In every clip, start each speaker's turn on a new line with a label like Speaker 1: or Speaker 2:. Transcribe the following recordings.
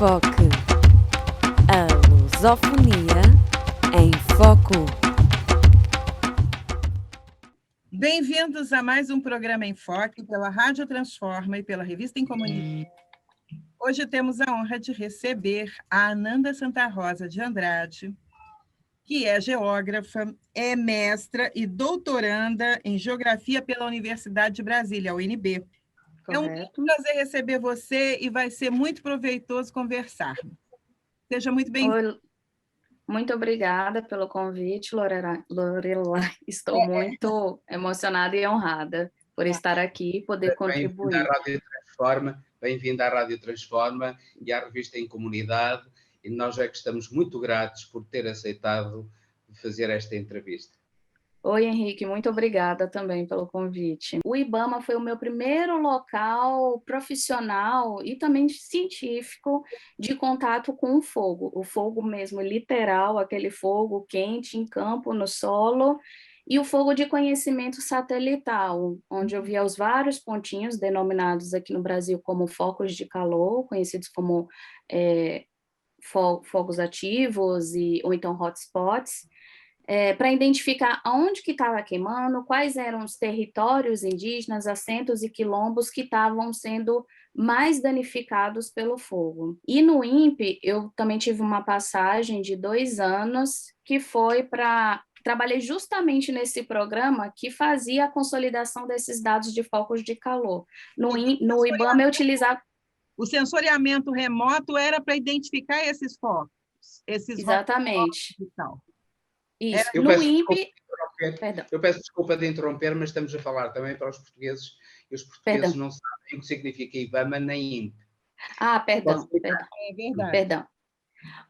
Speaker 1: Enfoque. A lusofonia em foco.
Speaker 2: Bem-vindos a mais um programa Enfoque pela Rádio Transforma e pela Revista em Comunidade. Hoje temos a honra de receber a Ananda Santa Rosa de Andrade, que é geógrafa, é mestra e doutoranda em Geografia pela Universidade de Brasília, a UNB. É um prazer receber você e vai ser muito proveitoso conversar. Seja muito bem-vinda.
Speaker 3: Muito obrigada pelo convite, Lorelai. Estou muito emocionada e honrada por estar aqui e poder contribuir.
Speaker 4: Bem-vindo à Rádio Transforma e à Revista em Comunidade, e nós é que estamos muito gratos por ter aceitado fazer esta entrevista.
Speaker 3: Oi, Henrique, muito obrigada também pelo convite. O IBAMA foi o meu primeiro local profissional e também científico de contato com o fogo mesmo, literal, aquele fogo quente em campo, no solo, e o fogo de conhecimento satelital, onde eu via os vários pontinhos denominados aqui no Brasil como focos de calor, conhecidos como fogos ativos ou então hotspots, para identificar onde que estava queimando, quais eram os territórios indígenas, assentos e quilombos que estavam sendo mais danificados pelo fogo. E no INPE, eu também tive uma passagem de 2 anos, que foi para... Trabalhei justamente nesse programa que fazia a consolidação desses dados de focos de calor. No IBAMA, eu utilizava...
Speaker 2: O sensoriamento remoto era para identificar esses focos.
Speaker 3: Exatamente.
Speaker 4: Isso. Eu peço desculpa de interromper, mas estamos a falar também para os portugueses, e os portugueses não sabem o que significa IBAMA nem INPE.
Speaker 3: Perdão.
Speaker 2: É verdade.
Speaker 3: Perdão.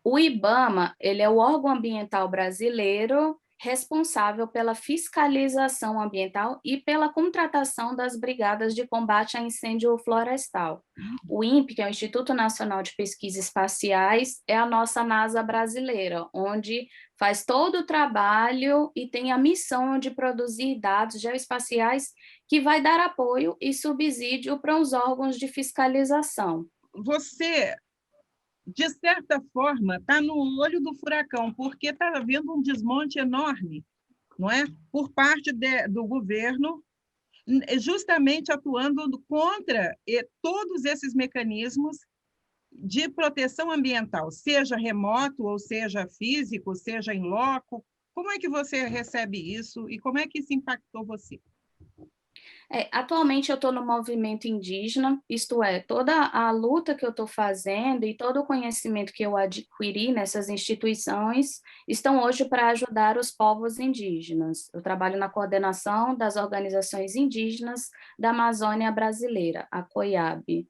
Speaker 3: O IBAMA, ele é o órgão ambiental brasileiro responsável pela fiscalização ambiental e pela contratação das brigadas de combate a incêndio florestal. O INPE, que é o Instituto Nacional de Pesquisas Espaciais, é a nossa NASA brasileira, onde faz todo o trabalho e tem a missão de produzir dados geoespaciais que vai dar apoio e subsídio para os órgãos de fiscalização.
Speaker 2: Você, de certa forma, está no olho do furacão, porque está havendo um desmonte enorme, não é? Por parte do governo, justamente atuando contra todos esses mecanismos de proteção ambiental, seja remoto, ou seja físico, seja em loco. Como é que você recebe isso e como é que isso impactou você?
Speaker 3: Atualmente eu estou no movimento indígena, isto é, toda a luta que eu estou fazendo e todo o conhecimento que eu adquiri nessas instituições estão hoje para ajudar os povos indígenas. Eu trabalho na coordenação das organizações indígenas da Amazônia Brasileira, a COIAB.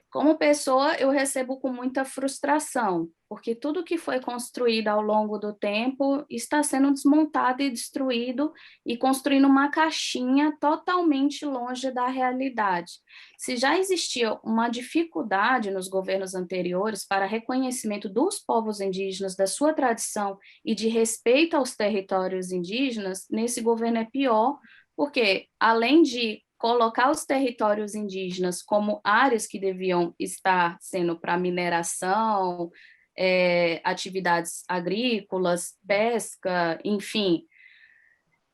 Speaker 3: Como pessoa, eu recebo com muita frustração, porque tudo que foi construído ao longo do tempo está sendo desmontado e destruído e construindo uma caixinha totalmente longe da realidade. Se já existia uma dificuldade nos governos anteriores para reconhecimento dos povos indígenas, da sua tradição e de respeito aos territórios indígenas, nesse governo é pior, porque além de colocar os territórios indígenas como áreas que deviam estar sendo para mineração, atividades agrícolas, pesca, enfim.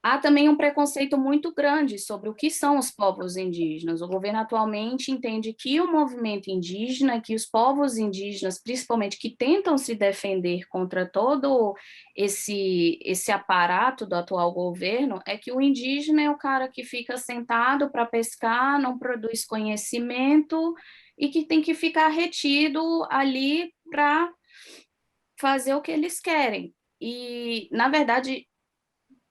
Speaker 3: Há também um preconceito muito grande sobre o que são os povos indígenas. O governo atualmente entende que o movimento indígena, que os povos indígenas, principalmente que tentam se defender contra todo esse aparato do atual governo, é que o indígena é o cara que fica sentado para pescar, não produz conhecimento e que tem que ficar retido ali para fazer o que eles querem. E, na verdade,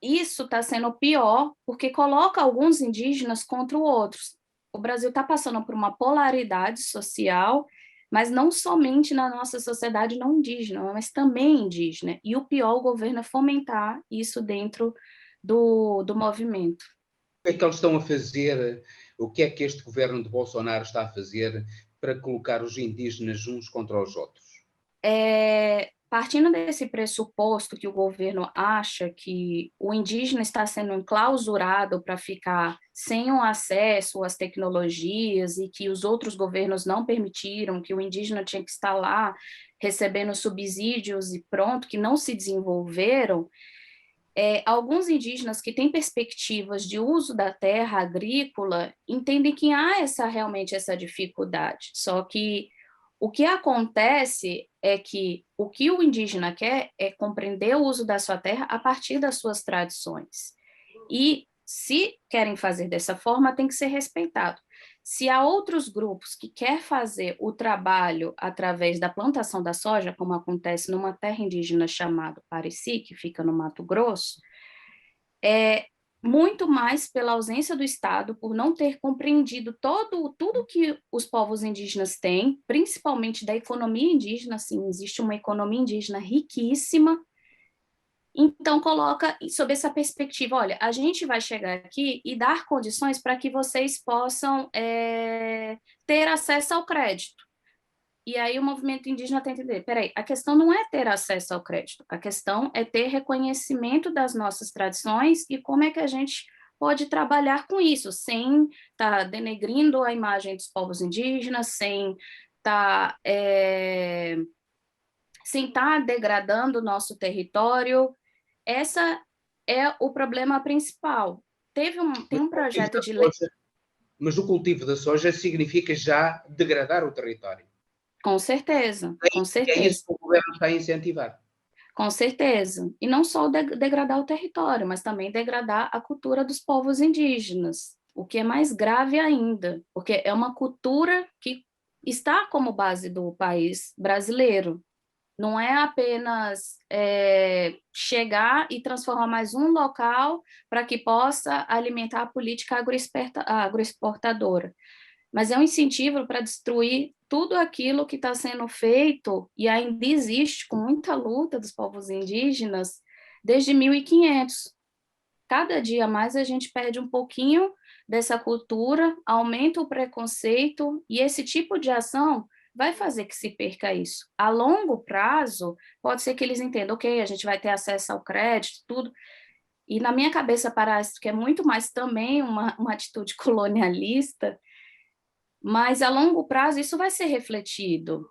Speaker 3: isso está sendo pior porque coloca alguns indígenas contra outros. O Brasil está passando por uma polaridade social, mas não somente na nossa sociedade não indígena, mas também indígena. E o pior, o governo é fomentar isso dentro do movimento.
Speaker 4: O que é que eles estão a fazer? O que é que este governo de Bolsonaro está a fazer para colocar os indígenas uns contra os outros?
Speaker 3: partindo desse pressuposto que o governo acha que o indígena está sendo enclausurado para ficar sem o acesso às tecnologias e que os outros governos não permitiram, que o indígena tinha que estar lá recebendo subsídios e pronto, que não se desenvolveram, alguns indígenas que têm perspectivas de uso da terra agrícola entendem que há realmente essa dificuldade, só que o que acontece é que o que o indígena quer é compreender o uso da sua terra a partir das suas tradições. E, se querem fazer dessa forma, tem que ser respeitado. Se há outros grupos que querem fazer o trabalho através da plantação da soja, como acontece numa terra indígena chamada Pareci, que fica no Mato Grosso, muito mais pela ausência do Estado, por não ter compreendido tudo que os povos indígenas têm, principalmente da economia indígena. Assim, existe uma economia indígena riquíssima. Então, coloca sob essa perspectiva, olha, a gente vai chegar aqui e dar condições para que vocês possam ter acesso ao crédito. E aí o movimento indígena tem que entender, peraí, a questão não é ter acesso ao crédito, a questão é ter reconhecimento das nossas tradições e como é que a gente pode trabalhar com isso, sem estar denegrindo a imagem dos povos indígenas, sem estar degradando o nosso território. Essa é o problema principal. Tem um projeto de lei...
Speaker 4: Mas o cultivo da soja significa já degradar o território.
Speaker 3: Com certeza, com certeza.
Speaker 4: É isso que o governo está a incentivar.
Speaker 3: Com certeza. E não só degradar o território, mas também degradar a cultura dos povos indígenas, o que é mais grave ainda, porque é uma cultura que está como base do país brasileiro. Não é apenas chegar e transformar mais um local para que possa alimentar a política agroexportadora, mas é um incentivo para destruir tudo aquilo que está sendo feito e ainda existe com muita luta dos povos indígenas desde 1500. Cada dia mais a gente perde um pouquinho dessa cultura, aumenta o preconceito, e esse tipo de ação vai fazer que se perca isso. A longo prazo, pode ser que eles entendam, ok, a gente vai ter acesso ao crédito, tudo, e na minha cabeça parece que é muito mais também uma atitude colonialista, mas a longo prazo isso vai ser refletido.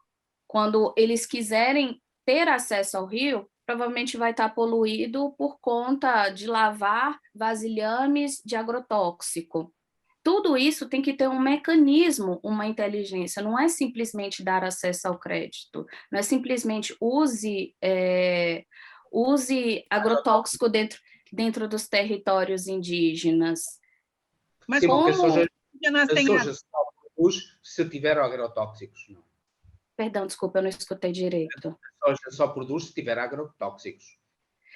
Speaker 3: Quando eles quiserem ter acesso ao rio, provavelmente vai estar poluído por conta de lavar vasilhames de agrotóxico. Tudo isso tem que ter um mecanismo, uma inteligência, não é simplesmente dar acesso ao crédito, não é simplesmente use agrotóxico dentro dos territórios indígenas.
Speaker 2: Mas
Speaker 4: sim,
Speaker 2: como
Speaker 4: a soja só produz se tiver agrotóxicos. Não.
Speaker 3: Perdão, desculpa, eu não escutei direito.
Speaker 4: A soja só produz se tiver agrotóxicos.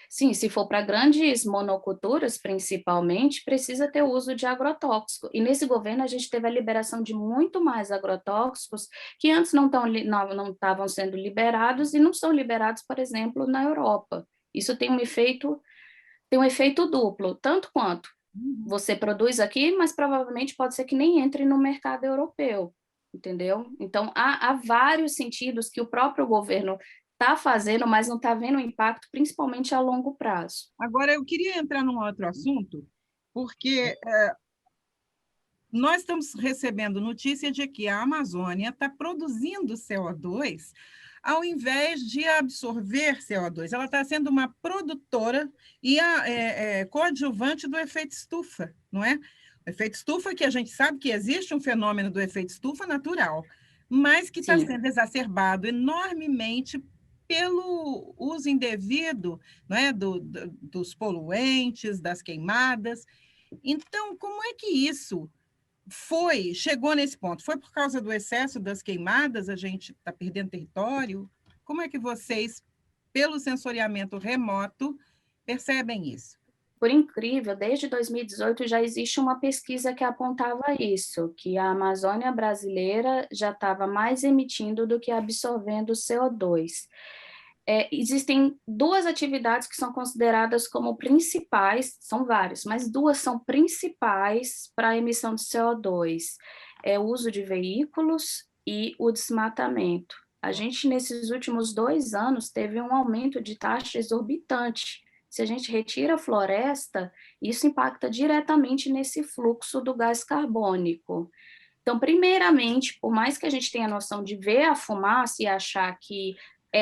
Speaker 3: Sim, se for para grandes monoculturas, principalmente, precisa ter uso de agrotóxico. E nesse governo a gente teve a liberação de muito mais agrotóxicos que antes não estavam sendo liberados e não são liberados, por exemplo, na Europa. Isso tem um efeito duplo, tanto quanto você produz aqui, mas provavelmente pode ser que nem entre no mercado europeu, entendeu? Então, há vários sentidos que o próprio governo está fazendo, mas não está vendo o impacto, principalmente a longo prazo.
Speaker 2: Agora, eu queria entrar num outro assunto, porque nós estamos recebendo notícia de que a Amazônia está produzindo CO2 ao invés de absorver CO2. Ela está sendo uma produtora e coadjuvante do efeito estufa, não é? O efeito estufa, que a gente sabe que existe um fenômeno do efeito estufa natural, mas que está sendo exacerbado enormemente pelo uso indevido, não é? dos poluentes, das queimadas. Então, como é que isso chegou nesse ponto? Foi por causa do excesso das queimadas, a gente está perdendo território? Como é que vocês, pelo sensoriamento remoto, percebem isso?
Speaker 3: Por incrível, desde 2018 já existe uma pesquisa que apontava isso, que a Amazônia brasileira já estava mais emitindo do que absorvendo CO2. Existem duas atividades que são consideradas como principais, são várias, mas duas são principais para a emissão de CO2. É o uso de veículos e o desmatamento. A gente, nesses últimos 2 anos, teve um aumento de taxa exorbitante. Se a gente retira a floresta, isso impacta diretamente nesse fluxo do gás carbônico. Então, primeiramente, por mais que a gente tenha a noção de ver a fumaça e achar que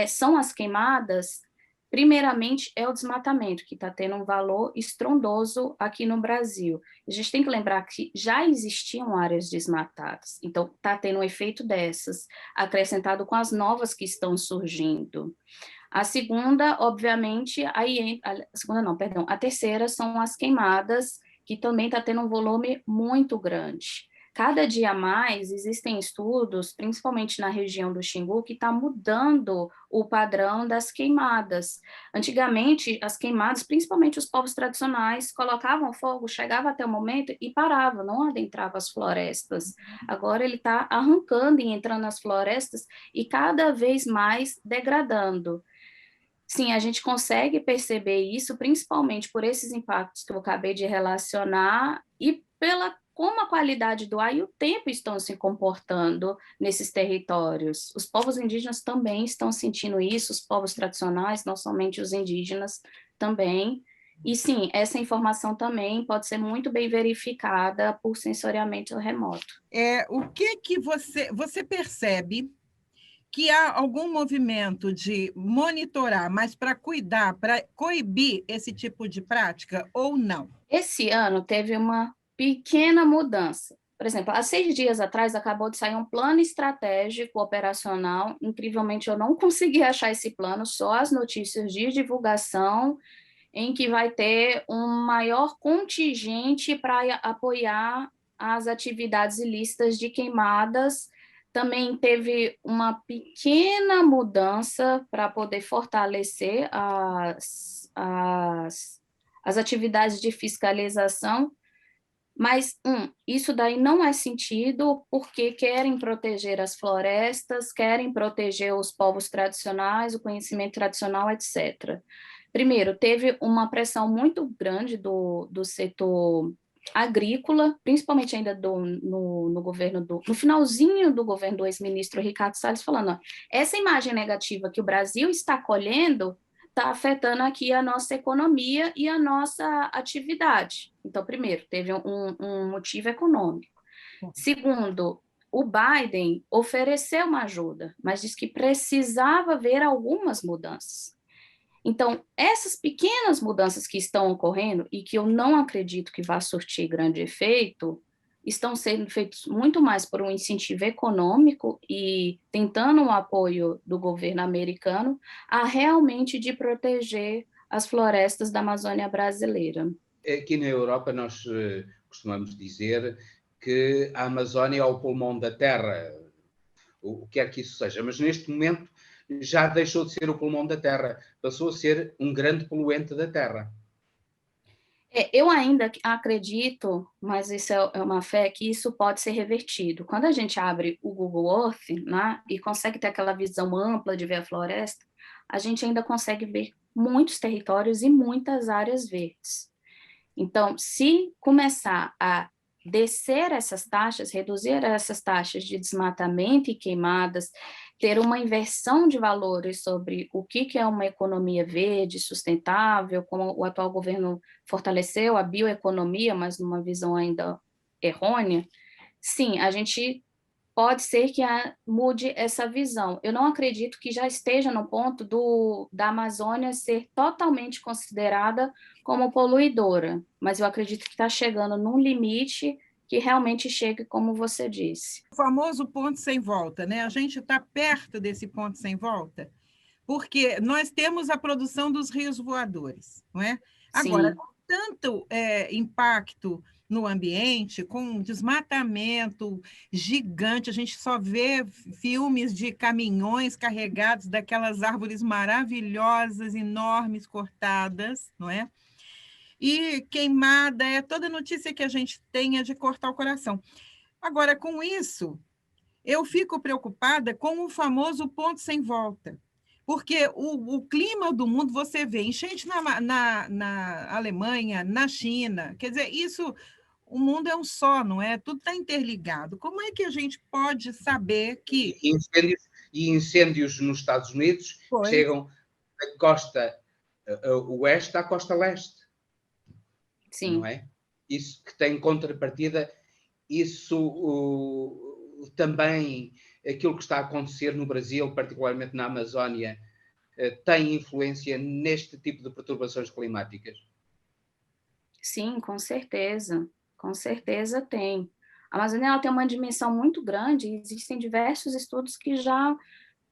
Speaker 3: são as queimadas, primeiramente é o desmatamento, que está tendo um valor estrondoso aqui no Brasil. A gente tem que lembrar que já existiam áreas desmatadas, então está tendo um efeito dessas, acrescentado com as novas que estão surgindo. A segunda, obviamente, a terceira são as queimadas, que também está tendo um volume muito grande. Cada dia mais existem estudos, principalmente na região do Xingu, que está mudando o padrão das queimadas. Antigamente, as queimadas, principalmente os povos tradicionais, colocavam fogo, chegava até o momento e parava, não adentrava as florestas. Agora ele está arrancando e entrando nas florestas e cada vez mais degradando. Sim, a gente consegue perceber isso, principalmente por esses impactos que eu acabei de relacionar e pela como a qualidade do ar e o tempo estão se comportando nesses territórios. Os povos indígenas também estão sentindo isso, os povos tradicionais, não somente os indígenas, também. E sim, essa informação também pode ser muito bem verificada por sensoriamento remoto.
Speaker 2: O que você percebe que há algum movimento de monitorar, mas para cuidar, para coibir esse tipo de prática ou não?
Speaker 3: Esse ano teve uma pequena mudança. Por exemplo, há 6 dias atrás acabou de sair um plano estratégico operacional. Incrivelmente, eu não consegui achar esse plano, só as notícias de divulgação, em que vai ter um maior contingente para apoiar as atividades ilícitas de queimadas. Também teve uma pequena mudança para poder fortalecer as atividades de fiscalização, mas isso daí não é sentido porque querem proteger as florestas, querem proteger os povos tradicionais, o conhecimento tradicional, etc. Primeiro, teve uma pressão muito grande do setor agrícola, principalmente ainda no governo no finalzinho do governo do ex-ministro Ricardo Salles, falando, essa imagem negativa que o Brasil está colhendo está afetando aqui a nossa economia e a nossa atividade. Então, primeiro, teve um motivo econômico. Segundo, o Biden ofereceu uma ajuda, mas disse que precisava ver algumas mudanças. Então, essas pequenas mudanças que estão ocorrendo e que eu não acredito que vá surtir grande efeito, estão sendo feitos muito mais por um incentivo econômico e tentando o apoio do governo americano a realmente de proteger as florestas da Amazônia brasileira.
Speaker 4: Aqui na Europa nós costumamos dizer que a Amazônia é o pulmão da Terra, o que quer que isso seja, mas neste momento já deixou de ser o pulmão da Terra, passou a ser um grande poluente da Terra.
Speaker 3: Eu ainda acredito, mas isso é uma fé, que isso pode ser revertido. Quando a gente abre o Google Earth, né, e consegue ter aquela visão ampla de ver a floresta, a gente ainda consegue ver muitos territórios e muitas áreas verdes. Então, se começar a descer essas taxas, reduzir essas taxas de desmatamento e queimadas, ter uma inversão de valores sobre o que é uma economia verde, sustentável, como o atual governo fortaleceu a bioeconomia, mas numa visão ainda errônea, sim, a gente pode ser que mude essa visão. Eu não acredito que já esteja no ponto da Amazônia ser totalmente considerada como poluidora, mas eu acredito que está chegando num limite que realmente chegue, como você disse.
Speaker 2: O famoso ponto sem volta, né? A gente está perto desse ponto sem volta, porque nós temos a produção dos rios voadores, não é? Agora, com tanto impacto no ambiente, com desmatamento gigante, a gente só vê filmes de caminhões carregados daquelas árvores maravilhosas, enormes, cortadas, não é? E queimada, toda notícia que a gente tem é de cortar o coração. Agora, com isso, eu fico preocupada com o famoso ponto sem volta, porque o clima do mundo, você vê enchente na Alemanha, na China, quer dizer, isso, o mundo é um só, não é? Tudo está interligado. Como é que a gente pode saber que...
Speaker 4: e incêndios nos Estados Unidos que chegam da costa oeste à costa leste.
Speaker 3: Sim.
Speaker 4: Não é? Isso que tem contrapartida, isso também, aquilo que está a acontecer no Brasil, particularmente na Amazónia, tem influência neste tipo de perturbações climáticas?
Speaker 3: Sim, com certeza tem. A Amazônia ela tem uma dimensão muito grande, e existem diversos estudos que já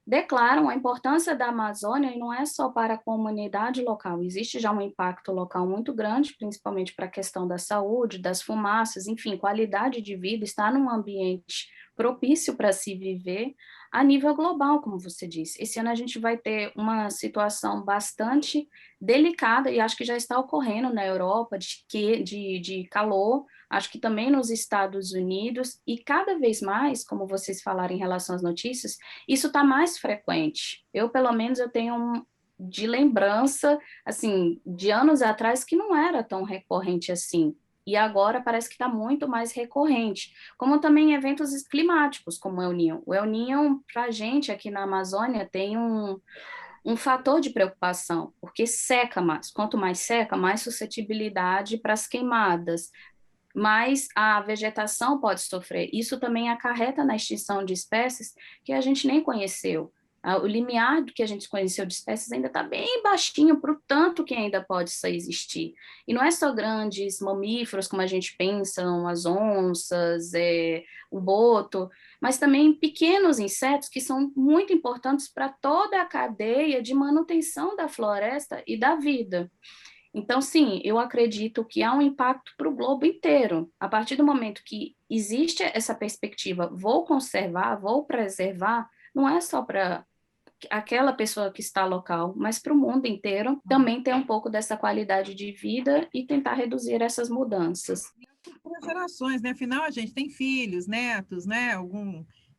Speaker 3: declaram a importância da Amazônia, e não é só para a comunidade local, existe já um impacto local muito grande, principalmente para a questão da saúde, das fumaças, enfim, qualidade de vida, estar num ambiente propício para se viver a nível global, como você disse. Esse ano a gente vai ter uma situação bastante delicada, e acho que já está ocorrendo na Europa, de calor, acho que também nos Estados Unidos, e cada vez mais, como vocês falaram em relação às notícias, isso está mais frequente. Eu, pelo menos, eu tenho de lembrança, assim, de anos atrás, que não era tão recorrente assim. E agora parece que está muito mais recorrente. Como também eventos climáticos, como o El Niño. O El Niño, para a gente aqui na Amazônia, tem um fator de preocupação, porque seca mais. Quanto mais seca, mais suscetibilidade para as queimadas, mais a vegetação pode sofrer. Isso também acarreta na extinção de espécies que a gente nem conheceu. O limiar do que a gente conheceu de espécies ainda está bem baixinho para o tanto que ainda pode existir. E não é só grandes mamíferos, como a gente pensa, as onças, o boto, mas também pequenos insetos que são muito importantes para toda a cadeia de manutenção da floresta e da vida. Então, sim, eu acredito que há um impacto para o globo inteiro. A partir do momento que existe essa perspectiva, vou conservar, vou preservar, não é só para aquela pessoa que está local, mas para o mundo inteiro também ter um pouco dessa qualidade de vida e tentar reduzir essas mudanças.
Speaker 2: Para gerações, né? Afinal, a gente tem filhos, netos, né?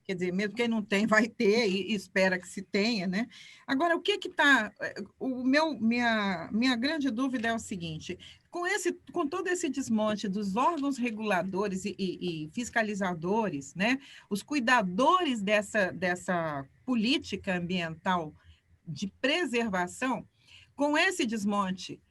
Speaker 2: Quer dizer, mesmo quem não tem vai ter e espera que se tenha, né? Agora, o que está... Minha grande dúvida é o seguinte, com todo esse desmonte dos órgãos reguladores e fiscalizadores, né? Os cuidadores dessa política ambiental de preservação, com esse desmonte,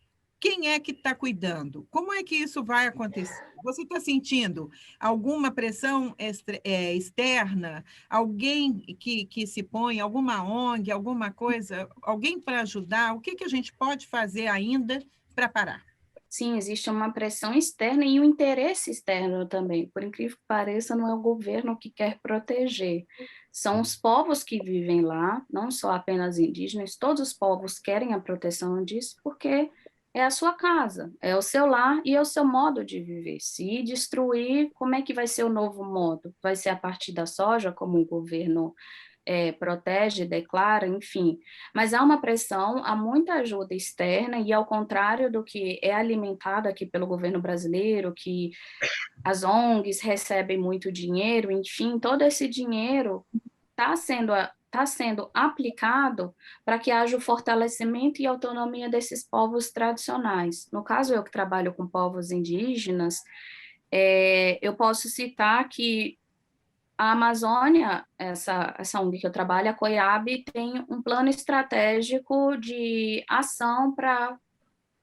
Speaker 2: quem é que está cuidando? Como é que isso vai acontecer? Você está sentindo alguma pressão externa? Alguém que se põe, alguma ONG, alguma coisa, alguém para ajudar? O que a gente pode fazer ainda para parar?
Speaker 3: Sim, existe uma pressão externa e um interesse externo também. Por incrível que pareça, não é o governo que quer proteger. São os povos que vivem lá, não só apenas indígenas, todos os povos querem a proteção disso, porque é a sua casa, é o seu lar e é o seu modo de viver. Se destruir, como é que vai ser o novo modo? Vai ser a partir da soja, como o governo protege, declara, enfim. Mas há uma pressão, há muita ajuda externa, e ao contrário do que é alimentado aqui pelo governo brasileiro, que as ONGs recebem muito dinheiro, enfim, todo esse dinheiro está sendo aplicado para que haja o fortalecimento e autonomia desses povos tradicionais. No caso, eu que trabalho com povos indígenas, eu posso citar que a Amazônia, essa ONG que eu trabalho, a COIAB, tem um plano estratégico de ação para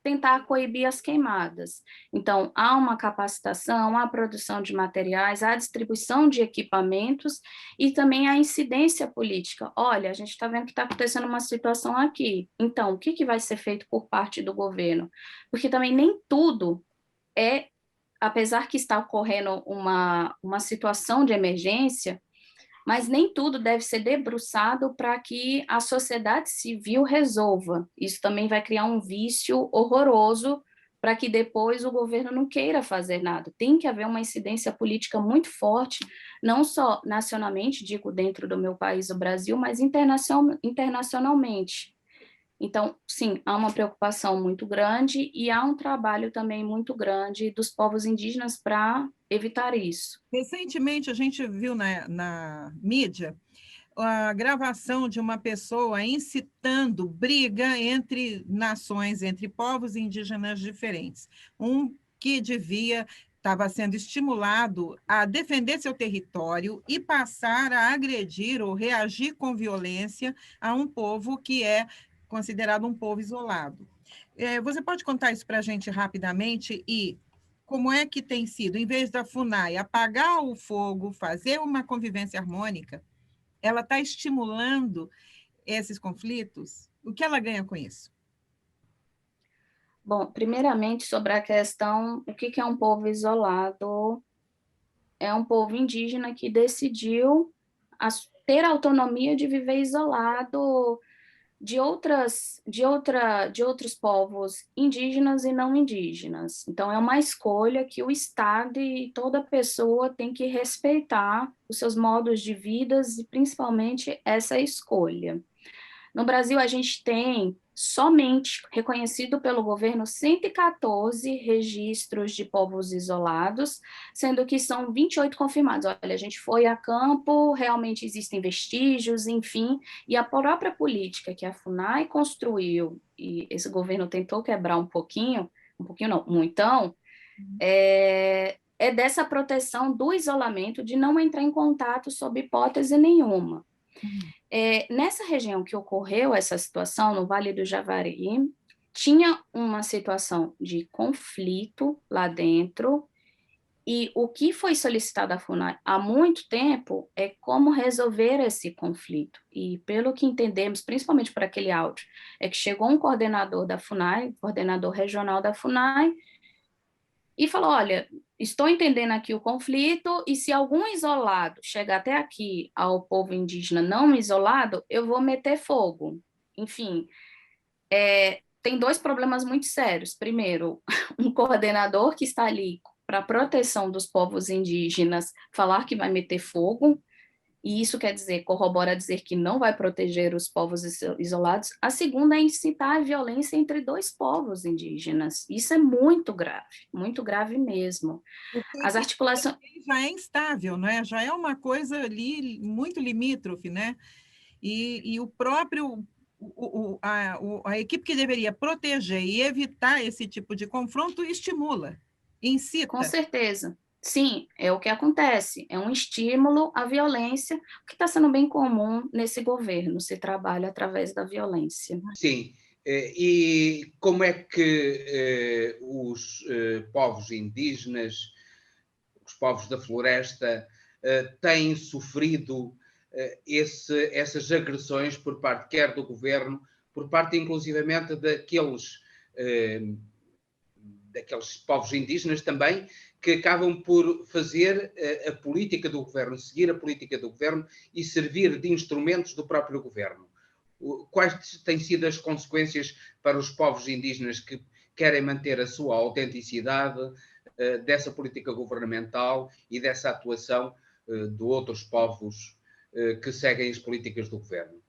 Speaker 3: tentar coibir as queimadas. Então, há uma capacitação, há produção de materiais, há distribuição de equipamentos e também a incidência política. Olha, a gente está vendo que está acontecendo uma situação aqui. Então, o que vai ser feito por parte do governo? Porque também nem tudo apesar que está ocorrendo uma situação de emergência, mas nem tudo deve ser debruçado para que a sociedade civil resolva. Isso também vai criar um vício horroroso para que depois o governo não queira fazer nada. Tem que haver uma incidência política muito forte, não só nacionalmente, digo, dentro do meu país, o Brasil, mas internacionalmente. Então, sim, há uma preocupação muito grande e há um trabalho também muito grande dos povos indígenas para evitar isso.
Speaker 2: Recentemente, a gente viu na mídia a gravação de uma pessoa incitando briga entre nações, entre povos indígenas diferentes. Um que devia estava sendo estimulado a defender seu território e passar a agredir ou reagir com violência a um povo que é considerado um povo isolado. Você pode contar isso para a gente rapidamente e como é que tem sido, em vez da FUNAI apagar o fogo, fazer uma convivência harmônica, ela está estimulando esses conflitos? O que ela ganha com isso?
Speaker 3: Bom, primeiramente, sobre a questão, o que é um povo isolado? É um povo indígena que decidiu ter autonomia de viver isolado de outros povos indígenas e não indígenas. Então, é uma escolha que o Estado e toda pessoa tem que respeitar os seus modos de vida e, principalmente, essa escolha. No Brasil, a gente tem somente reconhecido pelo governo 114 registros de povos isolados, sendo que são 28 confirmados. Olha, a gente foi a campo, realmente existem vestígios, enfim, e a própria política que a FUNAI construiu, e esse governo tentou quebrar um pouquinho não, muitão, é dessa proteção do isolamento, de não entrar em contato sob hipótese nenhuma. Nessa região que ocorreu essa situação, no Vale do Javari, tinha uma situação de conflito lá dentro, e o que foi solicitado à FUNAI há muito tempo é como resolver esse conflito. E pelo que entendemos, principalmente por aquele áudio, é que chegou um coordenador da FUNAI, coordenador regional da FUNAI, e falou, olha, estou entendendo aqui o conflito, e se algum isolado chegar até aqui ao povo indígena não isolado, eu vou meter fogo. Enfim, tem dois problemas muito sérios. Primeiro, um coordenador que está ali para a proteção dos povos indígenas falar que vai meter fogo, e isso quer dizer, corrobora dizer que não vai proteger os povos isolados. A segunda é incitar a violência entre dois povos indígenas. Isso é muito grave mesmo. As articulações...
Speaker 2: Já é instável, não é? Já é uma coisa ali muito limítrofe, né? E o próprio... a equipe que deveria proteger e evitar esse tipo de confronto estimula, incita.
Speaker 3: Com certeza. Sim, é o que acontece, é um estímulo à violência, o que está sendo bem comum nesse governo, se trabalha através da violência.
Speaker 4: Sim, e como é que os povos indígenas, os povos da floresta, têm sofrido essas agressões por parte quer do governo, por parte inclusivamente daqueles povos indígenas também, que acabam por fazer a política do governo, seguir a política do governo e servir de instrumentos do próprio governo. Quais têm sido as consequências para os povos indígenas que querem manter a sua autenticidade dessa política governamental e dessa atuação de outros povos que seguem as políticas do governo?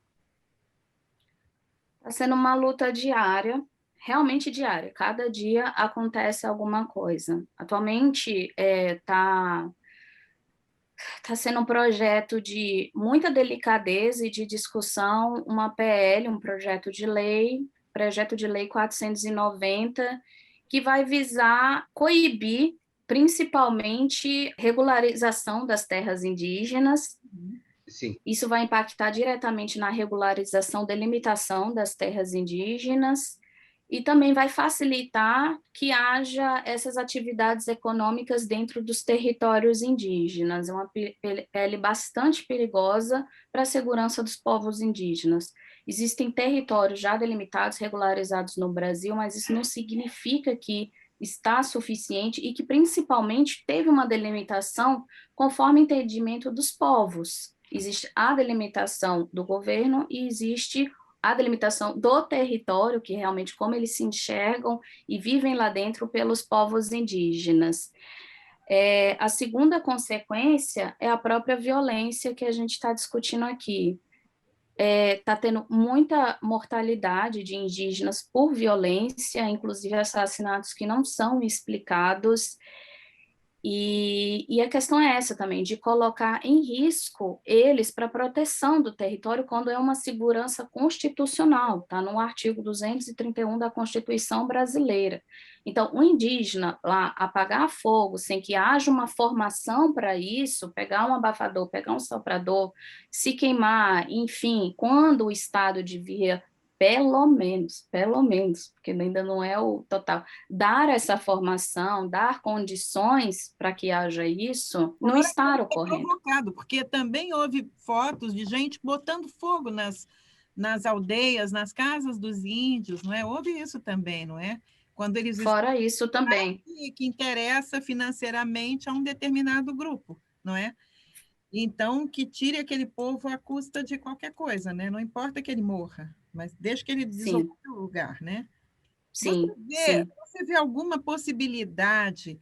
Speaker 3: Está sendo uma luta diária, realmente diária. Cada dia acontece alguma coisa. Atualmente está sendo um projeto de muita delicadeza e de discussão, uma PL, um projeto de lei 490, que vai visar coibir principalmente regularização das terras indígenas.
Speaker 4: Sim.
Speaker 3: Isso vai impactar diretamente na regularização, delimitação das terras indígenas, e também vai facilitar que haja essas atividades econômicas dentro dos territórios indígenas. É uma PL bastante perigosa para a segurança dos povos indígenas. Existem territórios já delimitados, regularizados no Brasil, mas isso não significa que está suficiente e que, principalmente, teve uma delimitação conforme entendimento dos povos. Existe a delimitação do governo e existe a delimitação do território, que realmente como eles se enxergam e vivem lá dentro pelos povos indígenas. A segunda consequência é a própria violência que a gente está discutindo aqui. Está tendo muita mortalidade de indígenas por violência, inclusive assassinatos que não são explicados, E a questão é essa também, de colocar em risco eles para proteção do território quando é uma segurança constitucional, está no artigo 231 da Constituição brasileira. Então, o indígena lá apagar fogo sem que haja uma formação para isso, pegar um abafador, pegar um soprador, se queimar, enfim, quando o Estado devia pelo menos, porque ainda não é o total, dar essa formação, dar condições para que haja isso, não
Speaker 2: Fora
Speaker 3: está
Speaker 2: que é
Speaker 3: ocorrendo.
Speaker 2: provocado, porque também houve fotos de gente botando fogo nas aldeias, nas casas dos índios, não é? Houve isso também, não é? Quando eles
Speaker 3: Fora isso também.
Speaker 2: que interessa financeiramente a um determinado grupo, não é? Então, que tire aquele povo à custa de qualquer coisa, né? Não importa que ele morra, mas deixa que ele
Speaker 3: Sim,
Speaker 2: desocupe o lugar, né?
Speaker 3: sim, sim.
Speaker 2: Você vê alguma possibilidade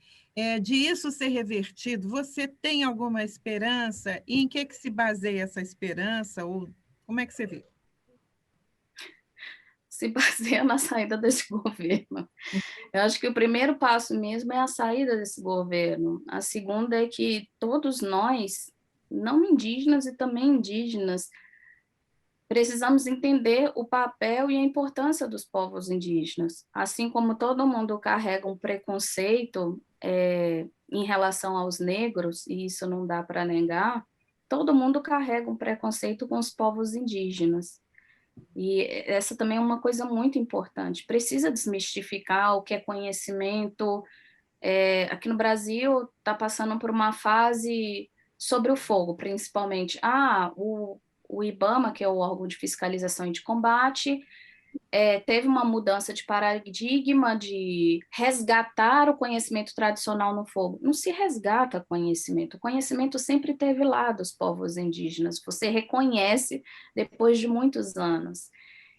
Speaker 2: de isso ser revertido? Você tem alguma esperança? E em que se baseia essa esperança? Ou como é que você vê?
Speaker 3: Se baseia na saída desse governo. Eu acho que o primeiro passo mesmo é a saída desse governo. A segunda é que todos nós, não indígenas e também indígenas, precisamos entender o papel e a importância dos povos indígenas. Assim como todo mundo carrega um preconceito em relação aos negros, e isso não dá para negar, todo mundo carrega um preconceito com os povos indígenas. E essa também é uma coisa muito importante. Precisa desmistificar o que é conhecimento. Aqui no Brasil está passando por uma fase sobre o fogo, principalmente. O IBAMA, que é o órgão de fiscalização e de combate, teve uma mudança de paradigma de resgatar o conhecimento tradicional no fogo. Não se resgata conhecimento, o conhecimento sempre esteve lá dos povos indígenas, você reconhece depois de muitos anos.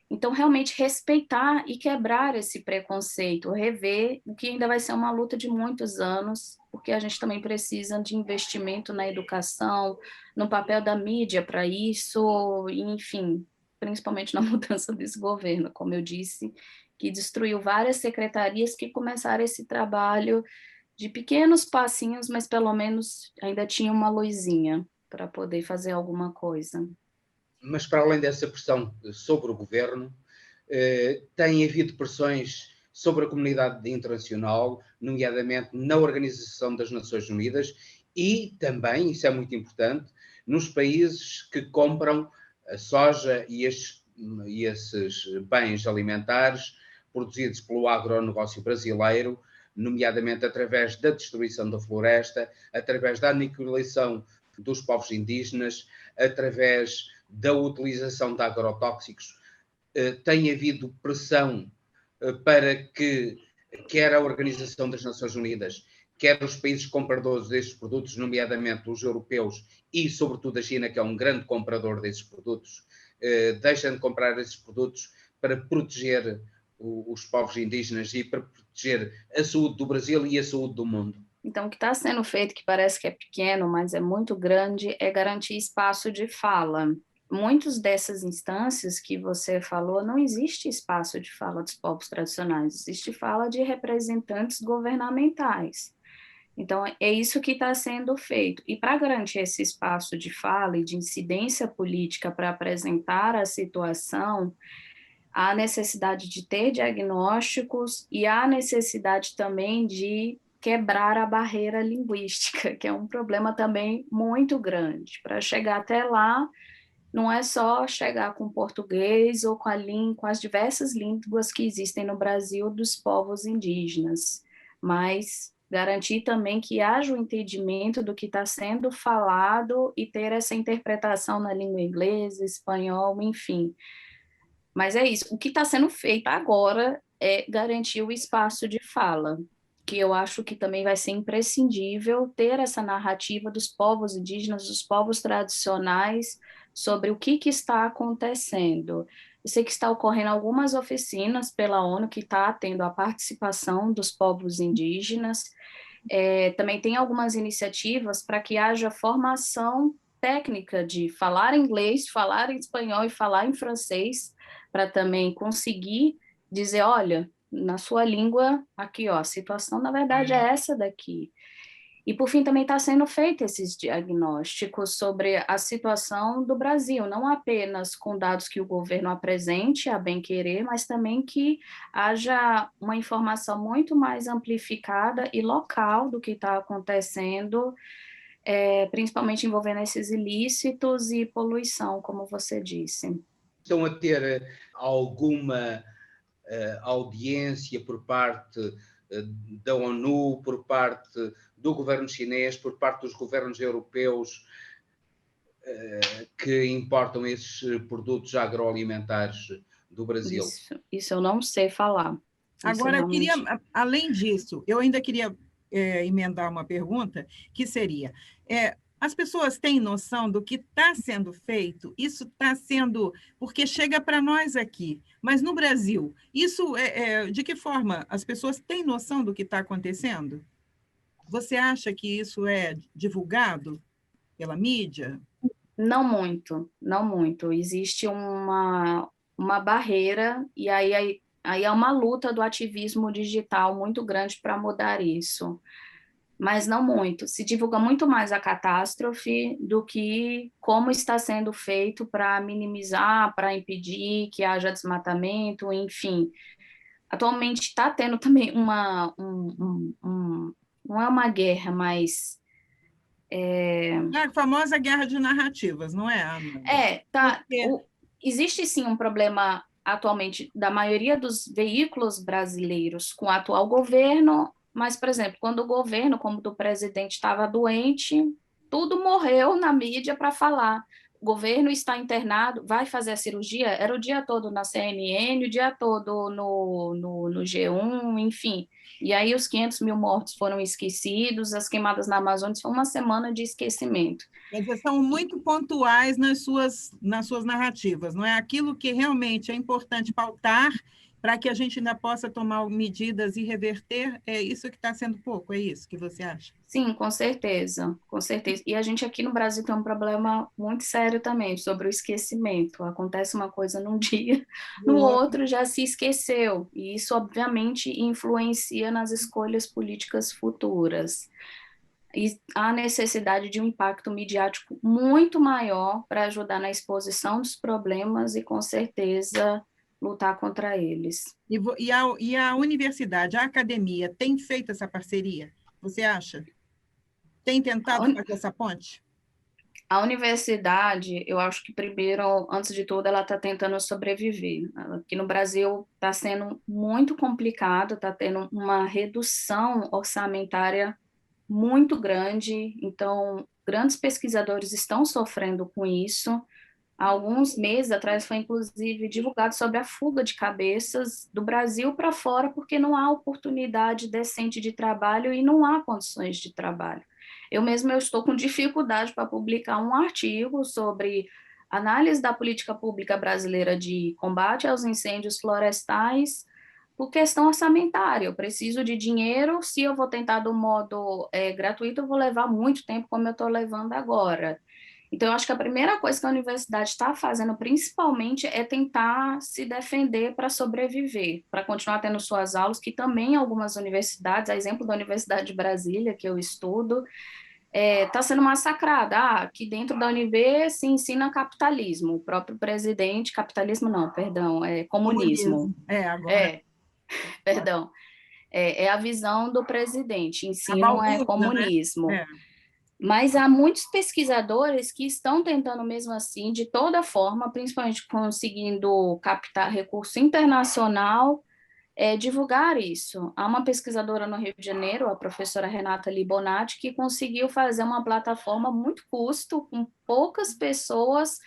Speaker 3: Então, realmente respeitar e quebrar esse preconceito, rever, o que ainda vai ser uma luta de muitos anos, porque a gente também precisa de investimento na educação, no papel da mídia para isso, enfim, principalmente na mudança desse governo, como eu disse, que destruiu várias secretarias que começaram esse trabalho de pequenos passinhos, mas pelo menos ainda tinha uma luzinha para poder fazer alguma coisa.
Speaker 4: Mas para além dessa pressão sobre o governo, tem havido pressões sobre a comunidade internacional, nomeadamente na Organização das Nações Unidas e também, isso é muito importante, nos países que compram a soja e esses bens alimentares produzidos pelo agronegócio brasileiro, nomeadamente através da destruição da floresta, através da aniquilação dos povos indígenas, através da utilização de agrotóxicos. Tem havido pressão para que quer a Organização das Nações Unidas, quer os países compradores destes produtos, nomeadamente os europeus e, sobretudo, a China, que é um grande comprador desses produtos, deixem de comprar esses produtos para proteger os povos indígenas e para proteger a saúde do Brasil e a saúde do mundo.
Speaker 3: Então, o que está sendo feito, que parece que é pequeno, mas é muito grande, é garantir espaço de fala. Muitas dessas instâncias que você falou, não existe espaço de fala dos povos tradicionais, existe fala de representantes governamentais. Então, é isso que está sendo feito. E para garantir esse espaço de fala e de incidência política para apresentar a situação, há necessidade de ter diagnósticos e há necessidade também de quebrar a barreira linguística, que é um problema também muito grande. Para chegar até lá, não é só chegar com português ou com as diversas línguas que existem no Brasil dos povos indígenas, mas garantir também que haja o entendimento do que está sendo falado e ter essa interpretação na língua inglesa, espanhol, enfim. Mas é isso. O que está sendo feito agora é garantir o espaço de fala, que eu acho que também vai ser imprescindível ter essa narrativa dos povos indígenas, dos povos tradicionais, sobre o que está acontecendo. Eu sei que está ocorrendo algumas oficinas pela ONU que está tendo a participação dos povos indígenas. Também tem algumas iniciativas para que haja formação técnica de falar inglês, falar em espanhol e falar em francês, para também conseguir dizer, olha, na sua língua, aqui, ó, a situação, na verdade, é essa daqui. E, por fim, também está sendo feito esses diagnósticos sobre a situação do Brasil, não apenas com dados que o governo apresente, a bem querer, mas também que haja uma informação muito mais amplificada e local do que está acontecendo, principalmente envolvendo esses ilícitos e poluição, como você disse.
Speaker 4: Estão a ter alguma audiência por parte da ONU, por parte do governo chinês, por parte dos governos europeus que importam esses produtos agroalimentares do Brasil?
Speaker 3: Isso eu não sei falar.
Speaker 2: Agora, eu queria, além disso, eu ainda queria emendar uma pergunta, que seria, as pessoas têm noção do que está sendo feito? Isso está sendo... Porque chega para nós aqui, mas no Brasil, isso de que forma as pessoas têm noção do que está acontecendo? Você acha que isso é divulgado pela mídia?
Speaker 3: Não muito, não muito. Existe uma barreira, e aí é uma luta do ativismo digital muito grande para mudar isso. Mas não muito. Se divulga muito mais a catástrofe do que como está sendo feito para minimizar, para impedir que haja desmatamento, enfim. Atualmente está tendo também não é uma guerra, mas...
Speaker 2: A famosa guerra de narrativas, não é, Ana?
Speaker 3: Existe sim um problema atualmente da maioria dos veículos brasileiros com o atual governo, mas, por exemplo, quando o governo, como do presidente, estava doente, tudo morreu na mídia para falar. O governo está internado, vai fazer a cirurgia, era o dia todo na CNN, o dia todo no G1, enfim. E aí os 500 mil mortos foram esquecidos, as queimadas na Amazônia, foi uma semana de esquecimento.
Speaker 2: Quer dizer, são muito pontuais nas suas narrativas, não é? Aquilo que realmente é importante pautar para que a gente ainda possa tomar medidas e reverter, é isso que está sendo pouco, é isso que você acha?
Speaker 3: Sim, com certeza, com certeza. E a gente aqui no Brasil tem um problema muito sério também sobre o esquecimento. Acontece uma coisa num dia, no outro já se esqueceu. E isso, obviamente, influencia nas escolhas políticas futuras. E há necessidade de um impacto midiático muito maior para ajudar na exposição dos problemas e, com certeza, lutar contra eles.
Speaker 2: E a universidade, a academia, tem feito essa parceria? Você acha? Tem tentado fazer essa ponte?
Speaker 3: A universidade, eu acho que primeiro, antes de tudo, ela está tentando sobreviver. Aqui no Brasil está sendo muito complicado, está tendo uma redução orçamentária muito grande, então grandes pesquisadores estão sofrendo com isso. Há alguns meses atrás foi inclusive divulgado sobre a fuga de cabeças do Brasil para fora, porque não há oportunidade decente de trabalho e não há condições de trabalho. Eu estou com dificuldade para publicar um artigo sobre análise da política pública brasileira de combate aos incêndios florestais por questão orçamentária. Eu preciso de dinheiro, se eu vou tentar do modo gratuito, eu vou levar muito tempo, como eu estou levando agora. Então, eu acho que a primeira coisa que a universidade está fazendo, principalmente, é tentar se defender para sobreviver, para continuar tendo suas aulas, que também algumas universidades, a exemplo da Universidade de Brasília, que eu estudo, está sendo massacrada. Aqui dentro da UNB se ensina capitalismo. O próprio presidente, capitalismo não, perdão, comunismo.
Speaker 2: Agora.
Speaker 3: Perdão. É a visão do presidente, ensino é comunismo.
Speaker 2: Né?
Speaker 3: Mas há muitos pesquisadores que estão tentando mesmo assim, de toda forma, principalmente conseguindo captar recurso internacional, divulgar isso. Há uma pesquisadora no Rio de Janeiro, a professora Renata Libonati, que conseguiu fazer uma plataforma muito custo, com poucas pessoas,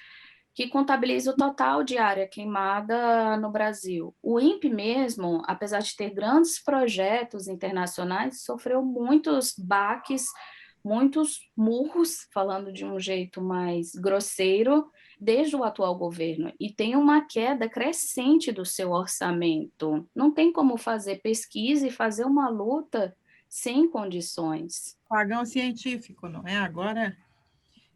Speaker 3: que contabiliza o total de área queimada no Brasil. O INPE mesmo, apesar de ter grandes projetos internacionais, sofreu muitos baques, muitos murros, falando de um jeito mais grosseiro, desde o atual governo, e tem uma queda crescente do seu orçamento. Não tem como fazer pesquisa e fazer uma luta sem condições.
Speaker 2: Pagão científico, não é? Agora...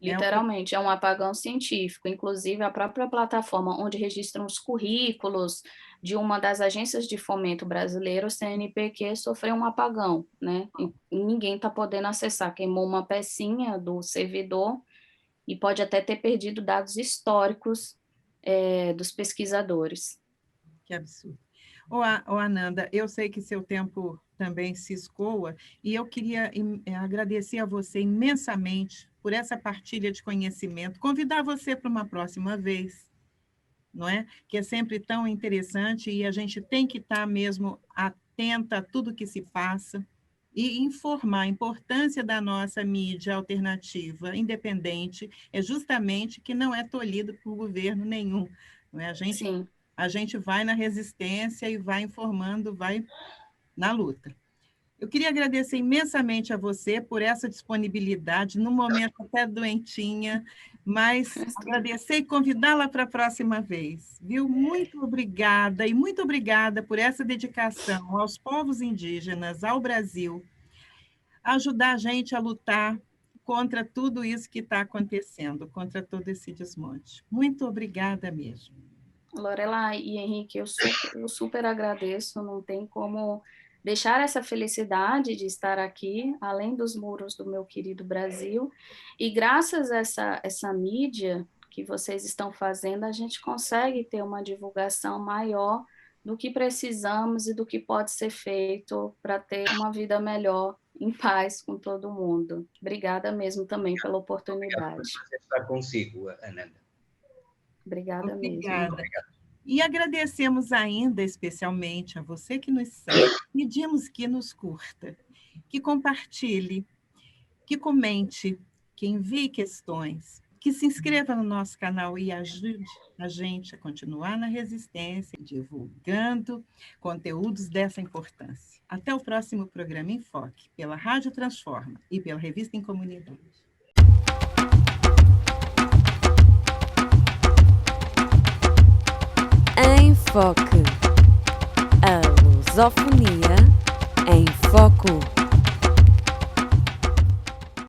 Speaker 3: Literalmente, é um apagão científico. Inclusive, a própria plataforma onde registram os currículos de uma das agências de fomento brasileiro, o CNPq, sofreu um apagão, né? E ninguém está podendo acessar. Queimou uma pecinha do servidor e pode até ter perdido dados históricos dos pesquisadores.
Speaker 2: Que absurdo. Ô, Ananda, eu sei que seu tempo também se escoa, e eu queria agradecer a você imensamente por essa partilha de conhecimento, convidar você para uma próxima vez, não é? Que é sempre tão interessante, e a gente tem que estar mesmo atenta a tudo que se passa, e informar. A importância da nossa mídia alternativa, independente, é justamente que não é tolhido por governo nenhum, não é?
Speaker 3: Sim.
Speaker 2: A gente vai na resistência e vai informando, vai na luta. Eu queria agradecer imensamente a você por essa disponibilidade, no momento até doentinha, mas agradecer e convidá-la para a próxima vez, viu? Muito obrigada, e muito obrigada por essa dedicação aos povos indígenas, ao Brasil, ajudar a gente a lutar contra tudo isso que está acontecendo, contra todo esse desmonte. Muito obrigada mesmo.
Speaker 3: Lorelai e Henrique, eu super agradeço, não tem como deixar essa felicidade de estar aqui, além dos muros do meu querido Brasil, e graças a essa mídia que vocês estão fazendo, a gente consegue ter uma divulgação maior do que precisamos e do que pode ser feito para ter uma vida melhor, em paz com todo mundo. Obrigada mesmo também pela oportunidade.
Speaker 4: Obrigado por estar consigo, Ananda.
Speaker 3: Obrigada mesmo.
Speaker 2: Obrigada. E agradecemos ainda especialmente a você que nos segue. Pedimos que nos curta, que compartilhe, que comente, que envie questões, que se inscreva no nosso canal e ajude a gente a continuar na resistência, divulgando conteúdos dessa importância. Até o próximo programa em Foque, pela Rádio Transforma e pela Revista em Comunidade.
Speaker 1: Em Foque. A lusofonia em foco.